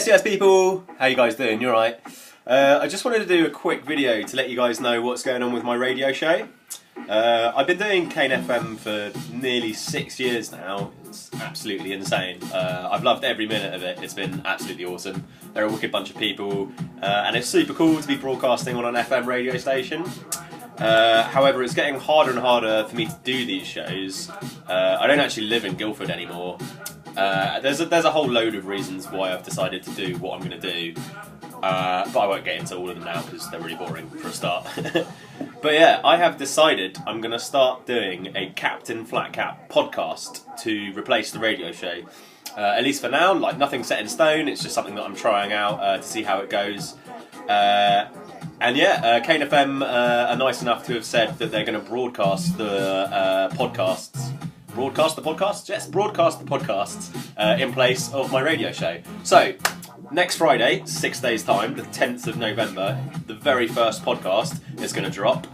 Yes, people! How you guys doing? You alright? I just wanted to do a quick video to let you guys know what's going on with my radio show. I've been doing Cane FM for nearly 6 years now. It's absolutely insane. I've loved every minute of it. It's been absolutely awesome. They're a wicked bunch of people, and it's super cool to be broadcasting on an FM radio station. However, it's getting harder and harder for me to do these shows. I don't actually live in Guildford anymore. There's a whole load of reasons why I've decided to do what I'm going to do, but I won't get into all of them now because they're really boring for a start. But yeah, I have decided I'm going to start doing a Captain Flatcap podcast to replace the radio show. At least for now, like nothing's set in stone, it's just something that I'm trying out to see how it goes. And yeah, Cane FM are nice enough to have said that they're going to broadcast the podcasts. Broadcast the podcasts? Yes, broadcast the podcasts in place of my radio show. So, next Friday, 6 days time, the 10th of November, the very first podcast is going to drop.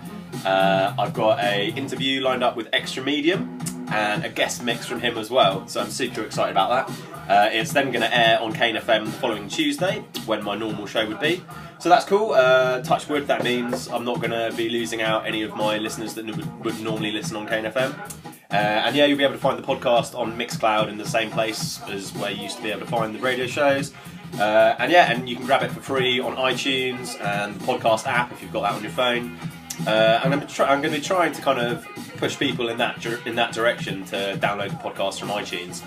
I've got an interview lined up with Extra Medium and a guest mix from him as well, so I'm super excited about that. It's then going to air on Cane FM the following Tuesday, when my normal show would be. So that's cool. Touch wood, that means I'm not going to be losing out any of my listeners that would normally listen on Cane FM. And yeah, you'll be able to find the podcast on Mixcloud in the same place as where you used to be able to find the radio shows. And yeah, and you can grab it for free on iTunes and the podcast app if you've got that on your phone. I'm going to be trying to kind of push people in that direction to download the podcast from iTunes.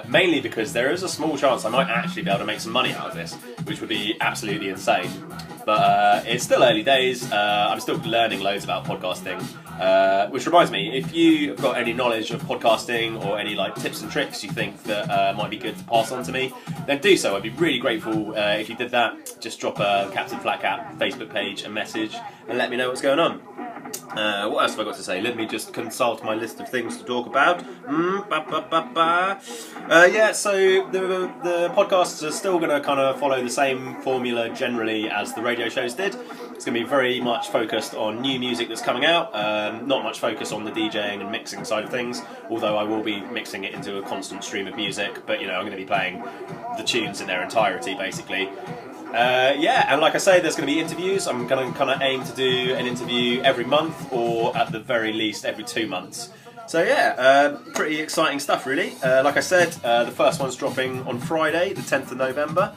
Mainly because there is a small chance I might actually be able to make some money out of this, which would be absolutely insane. But it's still early days. I'm still learning loads about podcasting. Which reminds me, if you have got any knowledge of podcasting or any like tips and tricks you think that might be good to pass on to me, then do so. I'd be really grateful if you did that. Just drop a Captain Flatcap Facebook page a message and let me know what's going on. What else have I got to say? Let me just consult my list of things to talk about. Yeah, so the podcasts are still going to kind of follow the same formula generally as the radio shows did. It's going to be very much focused on new music that's coming out, not much focus on the DJing and mixing side of things, although I will be mixing it into a constant stream of music, but you know, I'm going to be playing the tunes in their entirety basically. Yeah, and like I say, there's going to be interviews. I'm going to kind of aim to do an interview every month, or at the very least every 2 months. So yeah, pretty exciting stuff really. Like I said, the first one's dropping on Friday, the 10th of November.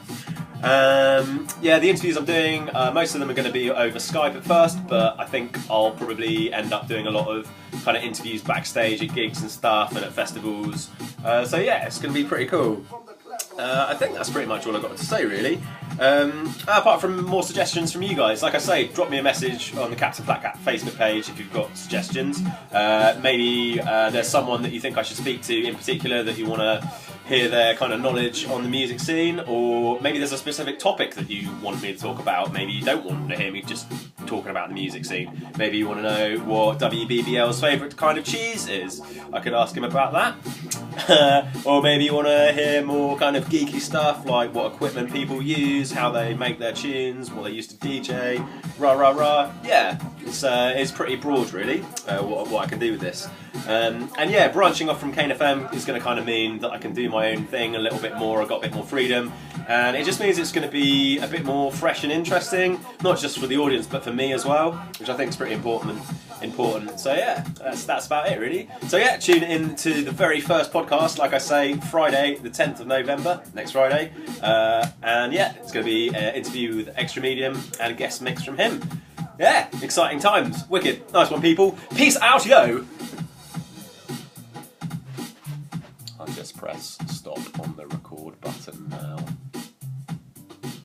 Yeah, the interviews I'm doing, most of them are going to be over Skype at first, but I think I'll probably end up doing a lot of kind of interviews backstage at gigs and stuff and at festivals. So yeah, it's going to be pretty cool. I think that's pretty much all I've got to say really. Apart from more suggestions from you guys, like I say, drop me a message on the Captain Flatcap Facebook page if you've got suggestions. Maybe there's someone that you think I should speak to in particular that you want to hear their kind of knowledge on the music scene, or maybe there's a specific topic that you want me to talk about. Maybe you don't want to hear me just talking about the music scene. Maybe you want to know what WBBL's favourite kind of cheese is. I could ask him about that. Or maybe you want to hear more kind of geeky stuff, like what equipment people use, how they make their tunes, what they used to DJ, rah rah rah. Yeah, it's pretty broad really, what I can do with this. And yeah, branching off from Cane FM is going to kind of mean that I can do my own thing a little bit more. I've got a bit more freedom, and it just means it's going to be a bit more fresh and interesting, not just for the audience but for me as well, which I think is pretty important. So yeah, that's about it really. So yeah, tune in to the very first podcast, like I say, Friday the 10th of November, next Friday. And yeah, it's going to be an interview with Extra Medium and a guest mix from him. Yeah, exciting times. Wicked. Nice one, people. Peace out, yo! I'll just press stop on the record button now.